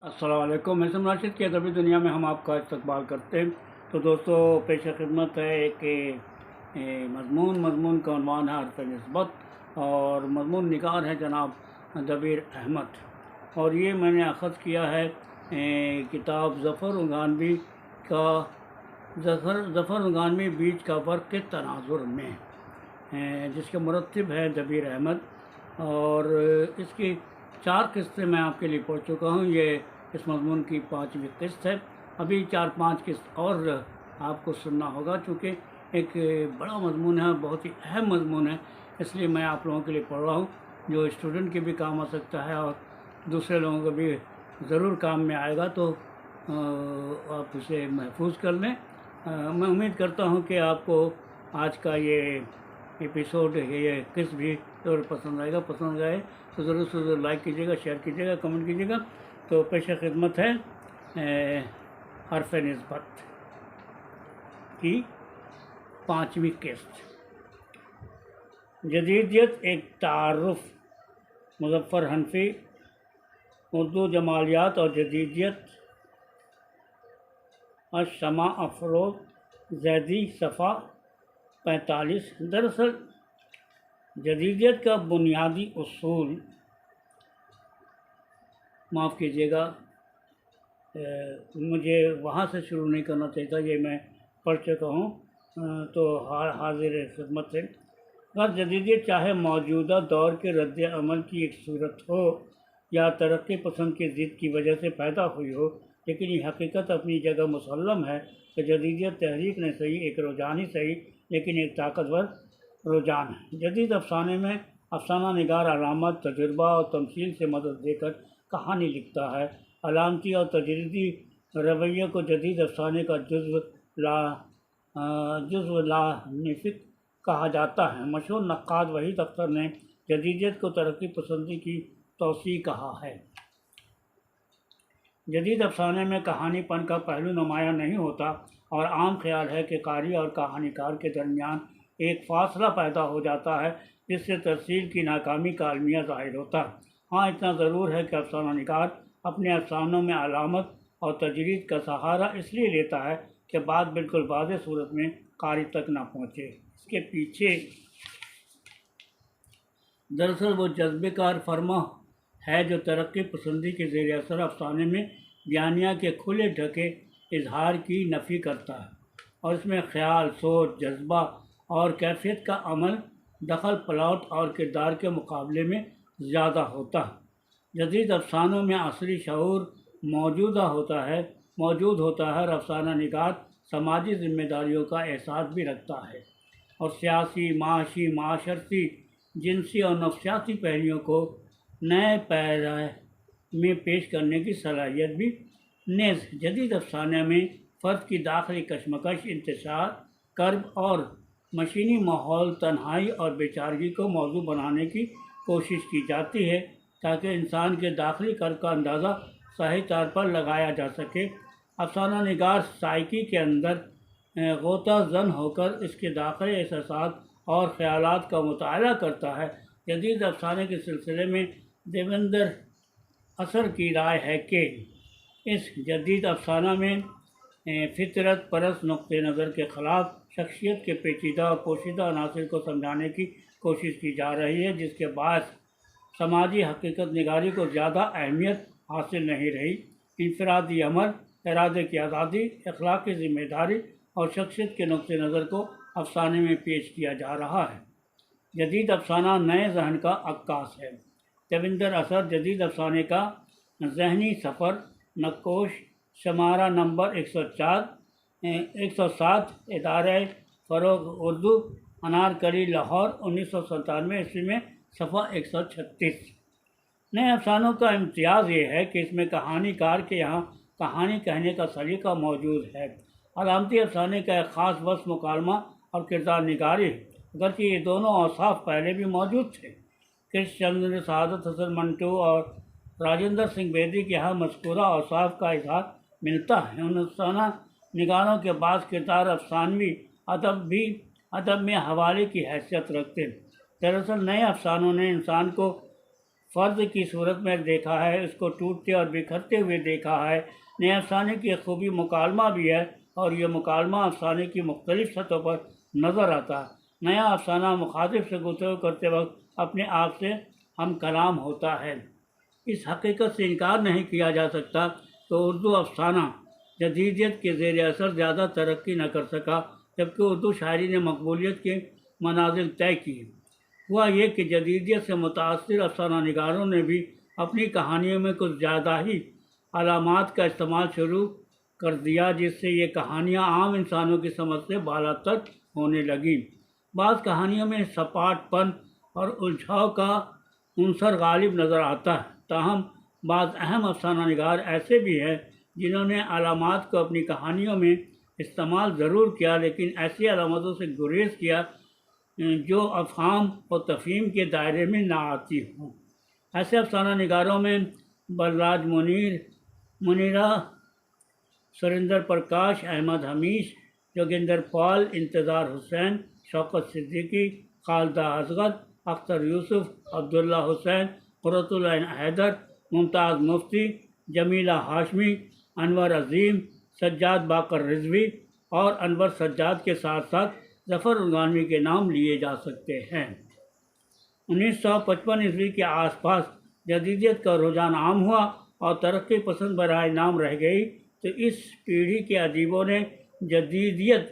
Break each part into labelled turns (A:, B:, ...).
A: السلام علیکم، میں سم راشد کی ادبی دنیا میں ہم آپ کا استقبال کرتے ہیں۔ تو دوستو، پیش خدمت ہے ایک مضمون کا عنوان ہے حرف نسبت، اور مضمون نگار ہے جناب دبیر احمد، اور یہ میں نے اخذ کیا ہے کتاب ظفر انگانوی کا ظفر انگانوی بیچ کا برق کے تناظر میں، جس کے مرتب ہے دبیر احمد، اور اس کی 4 قسطیں میں آپ کے لیے پڑھ چکا ہوں۔ یہ اس مضمون کی 5ویں قسط ہے۔ ابھی 4-5 قسط اور آپ کو سننا ہوگا، چونکہ ایک بڑا مضمون ہے، بہت ہی اہم مضمون ہے، اس لیے میں آپ لوگوں کے لیے پڑھ رہا ہوں، جو اسٹوڈنٹ کے بھی کام آ سکتا ہے اور دوسرے لوگوں کو بھی ضرور کام میں آئے گا، تو آپ اسے محفوظ کر لیں۔ میں امید کرتا ہوں کہ آپ کو آج کا یہ ایپیسوڈ، یہ قسط بھی ضرور پسند آئے گا۔ پسند آئے تو ضرور سے ضرور لائک کیجیے گا، شیئر کیجیے گا، کمنٹ کیجیے گا۔ تو پیش خدمت ہے حرف نسبت کی 5ویں قسط۔ جدیدیت ایک تعارف، مظفر حنفی، اردو جمالیات اور جدیدیت، الشمع افروز زیدی، صفحہ 45۔ دراصل جدیدیت کا بنیادی اصول، معاف کیجیے گا، مجھے وہاں سے شروع نہیں کرنا چاہیے تھا، یہ میں پڑھ چکا ہوں، تو حاضر خدمت ہے۔ اگر جدیدیت چاہے موجودہ دور کے رد عمل کی ایک صورت ہو یا ترقی پسند کی ضد کی وجہ سے پیدا ہوئی ہو، لیکن یہ حقیقت اپنی جگہ مسلم ہے کہ جدیدیت تحریک نہیں صحیح، ایک رجحان ہی صحیح، لیکن ایک طاقتور رجحان ہے۔ جدید افسانے میں افسانہ نگار علامت، تجربہ اور تمثیل سے مدد دے کر کہانی لکھتا ہے۔ علامتی اور تجریدی رویے کو جدید افسانے کا جزو لا نفق کہا جاتا ہے۔ مشہور نقاد وحید اختر نے جدیدیت کو ترقی پسندی کی توسیع کہا ہے۔ جدید افسانے میں کہانی پن کا پہلو نمایاں نہیں ہوتا، اور عام خیال ہے کہ قاری اور کہانی کار کے درمیان ایک فاصلہ پیدا ہو جاتا ہے، جس سے ترسیل کی ناکامی کا المیہ ظاہر ہوتا ہے۔ ہاں، اتنا ضرور ہے کہ افسانہ نگار اپنے افسانوں میں علامت اور تجرید کا سہارا اس لیے لیتا ہے کہ بات بالکل واضح صورت میں قاری تک نہ پہنچے۔ اس کے پیچھے دراصل وہ جذبے کار فرما ہے جو ترقی پسندی کے زیر اثر افسانے میں بیانیہ کے کھلے ڈھکے اظہار کی نفی کرتا ہے، اور اس میں خیال، سوچ، جذبہ اور کیفیت کا عمل دخل پلاٹ اور کردار کے مقابلے میں زیادہ ہوتا ہے۔ جدید افسانوں میں عصری شعور موجود ہوتا ہے، اور افسانہ نگار سماجی ذمہ داریوں کا احساس بھی رکھتا ہے، اور سیاسی، معاشی، معاشرتی، جنسی اور نفسیاتی پہلوؤں کو نئے پیرائے میں پیش کرنے کی صلاحیت بھی نیز۔ جدید افسانے میں فرد کی داخلی کشمکش، انتشار، کرب اور مشینی ماحول، تنہائی اور بیچارگی کو موضوع بنانے کی کوشش کی جاتی ہے، تاکہ انسان کے داخلی کرب کا اندازہ صحیح طور پر لگایا جا سکے۔ افسانہ نگار سائیکی کے اندر غوطہ زن ہو کر اس کے داخلی احساسات اور خیالات کا مطالعہ کرتا ہے۔ جدید افسانے کے سلسلے میں دیویندر اثر کی رائے ہے کہ اس جدید افسانہ میں فطرت پرست نقطہ نظر کے خلاف شخصیت کے پیچیدہ اور پوشیدہ عناصر کو سمجھانے کی کوشش کی جا رہی ہے، جس کے باعث سماجی حقیقت نگاری کو زیادہ اہمیت حاصل نہیں رہی۔ انفرادی عمل، ارادے کی آزادی، اخلاقی ذمہ داری اور شخصیت کے نقطہ نظر کو افسانے میں پیش کیا جا رہا ہے۔ جدید افسانہ نئے ذہن کا عکاس ہے۔ دیویندر اثر جدید افسانے کا ذہنی سفر، نقوش، شمارہ نمبر 107، ادارہ فروغ اردو، انارکلی، لاہور، 1997 میں، صفحہ 136۔ نئے افسانوں کا امتیاز یہ ہے کہ اس میں کہانی کار کے یہاں کہانی کہنے کا سلیقہ موجود ہے۔ علامتی افسانے کا ایک خاص وصف مکالمہ اور کردار نگاری ہے، اگرچہ یہ دونوں اوصاف پہلے بھی موجود تھے۔ کرشن چندر، سعادت حسن منٹو اور راجندر سنگھ بیدی کے یہاں مذکورہ اوصاف کا اظہار ملتا ہے۔ ان افسانہ نگاروں کے بعض کردار افسانوی ادب میں حوالے کی حیثیت رکھتے ہیں۔ دراصل نئے افسانوں نے انسان کو فرد کی صورت میں دیکھا ہے، اس کو ٹوٹتے اور بکھرتے ہوئے دیکھا ہے۔ نئے افسانے کی ایک خوبی مکالمہ بھی ہے، اور یہ مکالمہ افسانے کی مختلف سطحوں پر نظر آتا ہے۔ نیا افسانہ مخاطب سے گفتگو کرتے وقت اپنے آپ سے ہم کلام ہوتا ہے۔ اس حقیقت سے انکار نہیں کیا جا سکتا کہ اردو افسانہ جدیدیت کے زیر اثر زیادہ ترقی نہ کر سکا، جبکہ اردو شاعری نے مقبولیت کے منازل طے کیے۔ ہوا یہ کہ جدیدیت سے متاثر افسانہ نگاروں نے بھی اپنی کہانیوں میں کچھ زیادہ ہی علامات کا استعمال شروع کر دیا، جس سے یہ کہانیاں عام انسانوں کی سمجھ سے بالاتر ہونے لگیں۔ بعض کہانیوں میں سپاٹ پن اور الجھاؤ کا عنصر غالب نظر آتا ہے، تاہم بعض اہم افسانہ نگار ایسے بھی ہیں جنہوں نے علامات کو اپنی کہانیوں میں استعمال ضرور کیا، لیکن ایسی علامتوں سے گریز کیا جو افہام و تفہیم کے دائرے میں نہ آتی ہوں۔ ایسے افسانہ نگاروں میں بلراج منیرا، سریندر پرکاش، احمد حمیش، جوگیندر پال، انتظار حسین، شوکت صدیقی، خالدہ اصغر، اختر یوسف، عبداللہ حسین، قرۃ العین حیدر، ممتاز مفتی، جمیلہ ہاشمی، انور عظیم، سجاد باقر رضوی اور انور سجاد کے ساتھ ساتھ ظفر ارغانوی کے نام لیے جا سکتے ہیں۔ 1955 عیسوی کے آس پاس جدیدیت کا رجحان عام ہوا اور ترقی پسند برائے نام رہ گئی، تو اس پیڑھی کے ادیبوں نے جدیدیت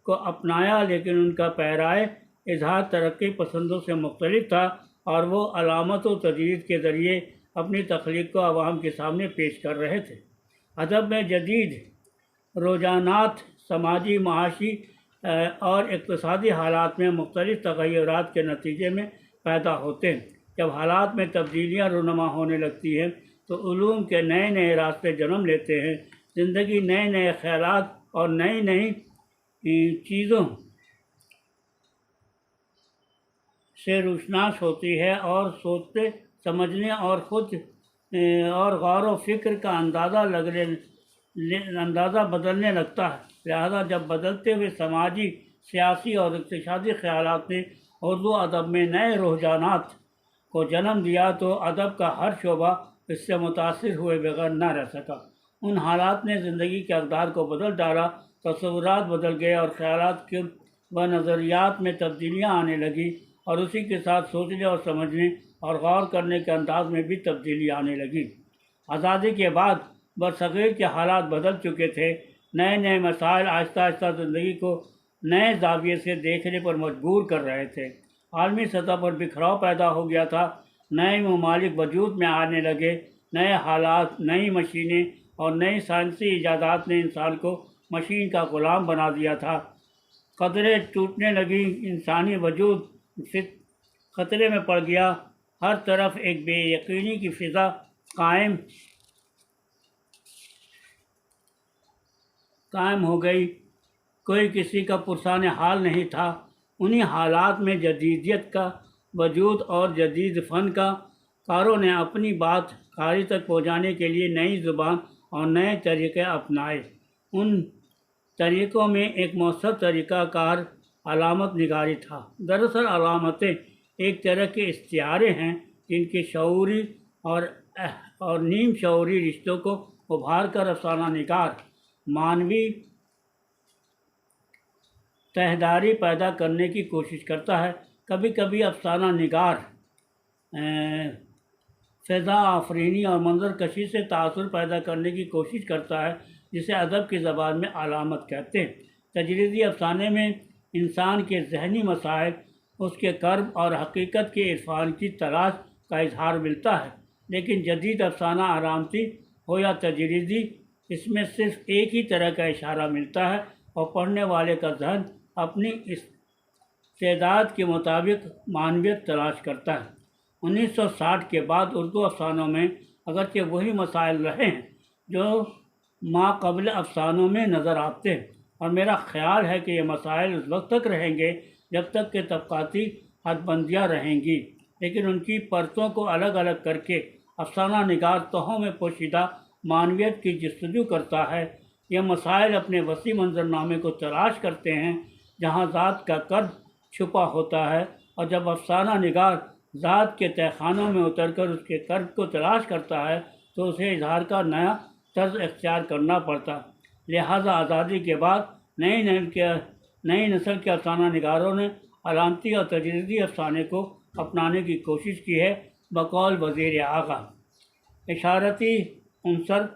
A: کو اپنایا، لیکن ان کا پیرائے اظہار ترقی پسندوں سے مختلف تھا، اور وہ علامت و تجدید کے ذریعے اپنی تخلیق کو عوام کے سامنے پیش کر رہے تھے۔ ادب میں جدید رجحانات سماجی، معاشی اور اقتصادی حالات میں مختلف تغیرات کے نتیجے میں پیدا ہوتے ہیں۔ جب حالات میں تبدیلیاں رونما ہونے لگتی ہیں تو علوم کے نئے نئے راستے جنم لیتے ہیں، زندگی نئے نئے خیالات اور نئی نئی چیزوں سے روشناس ہوتی ہے، اور سوچتے سمجھنے اور غور و فکر کا اندازہ بدلنے لگتا ہے۔ لہذا جب بدلتے ہوئے سماجی، سیاسی اور اقتصادی خیالات نے اردو ادب میں نئے رجحانات کو جنم دیا، تو ادب کا ہر شعبہ اس سے متاثر ہوئے بغیر نہ رہ سکا۔ ان حالات نے زندگی کے اقدار کو بدل ڈالا، تصورات بدل گئے اور خیالات و نظریات میں تبدیلیاں آنے لگیں، اور اسی کے ساتھ سوچنے اور سمجھنے اور غور کرنے کے انداز میں بھی تبدیلی آنے لگی۔ آزادی کے بعد برصغیر کے حالات بدل چکے تھے، نئے نئے مسائل آہستہ آہستہ زندگی کو نئے زاویے سے دیکھنے پر مجبور کر رہے تھے۔ عالمی سطح پر بکھراؤ پیدا ہو گیا تھا، نئے ممالک وجود میں آنے لگے، نئے حالات، نئی مشینیں اور نئی سائنسی ایجادات نے انسان کو مشین کا غلام بنا دیا تھا۔ قدریں ٹوٹنے لگیں، انسانی وجود خطرے میں پڑ گیا، ہر طرف ایک بے یقینی کی فضا قائم ہو گئی، کوئی کسی کا پرسان حال نہیں تھا۔ انہی حالات میں جدیدیت کا وجود اور جدید فن کاروں نے اپنی بات قاری تک پہنچانے کے لیے نئی زبان اور نئے طریقے اپنائے۔ ان طریقوں میں ایک مؤثر طریقہ کار علامت نگاری تھا۔ دراصل علامتیں ایک طرح کے استعارے ہیں جن کے شعوری اور نیم شعوری رشتوں کو ابھار کر افسانہ نگار معنوی تہداری پیدا کرنے کی کوشش کرتا ہے۔ کبھی کبھی افسانہ نگار فضا آفرینی اور منظر کشی سے تاثر پیدا کرنے کی کوشش کرتا ہے، جسے ادب کی زبان میں علامت کہتے ہیں۔ تجریدی افسانے میں انسان کے ذہنی مسائل، اس کے کرب اور حقیقت کے عرفان کی تلاش کا اظہار ملتا ہے، لیکن جدید افسانہ علامتی ہو یا تجریدی، اس میں صرف ایک ہی طرح کا اشارہ ملتا ہے، اور پڑھنے والے کا ذہن اپنی استعداد کے مطابق معنویت تلاش کرتا ہے۔ 1960 کے بعد اردو افسانوں میں اگرچہ وہی مسائل رہے ہیں جو ماقبل افسانوں میں نظر آتے ہیں، اور میرا خیال ہے کہ یہ مسائل اس وقت تک رہیں گے جب تک کہ طبقاتی حد بندیاں رہیں گی، لیکن ان کی پرتوں کو الگ الگ کر کے افسانہ نگار تہوں میں پوشیدہ معنویت کی جستجو کرتا ہے۔ یہ مسائل اپنے وسیع منظرنامے کو تلاش کرتے ہیں جہاں ذات کا کرب چھپا ہوتا ہے، اور جب افسانہ نگار ذات کے تہخانوں میں اتر کر اس کے قرب کو تلاش کرتا ہے تو اسے اظہار کا نیا طرز اختیار کرنا پڑتا۔ لہٰذا آزادی کے بعد نئی نسل کے افسانہ نگاروں نے علامتی اور تجریدی افسانے کو اپنانے کی کوشش کی ہے۔ بقول وزیر اعلیٰ، اشارتی عنصر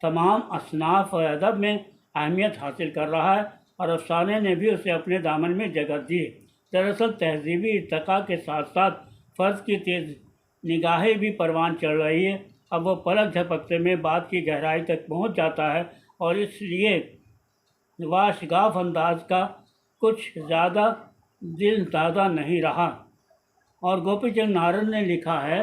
A: تمام اصناف ادب میں اہمیت حاصل کر رہا ہے اور افسانے نے بھی اسے اپنے دامن میں جگہ دی ہے۔ دراصل تہذیبی ارتقاء کے ساتھ ساتھ فرد کی تیز نگاہی بھی پروان چڑھ رہی ہے۔ اب وہ پلک جھپکتے میں بات کی گہرائی تک پہنچ جاتا ہے اور اس لیے واشگاف انداز کا کچھ زیادہ دل دادا نہیں رہا۔ اور گوپی چند نارد نے لکھا ہے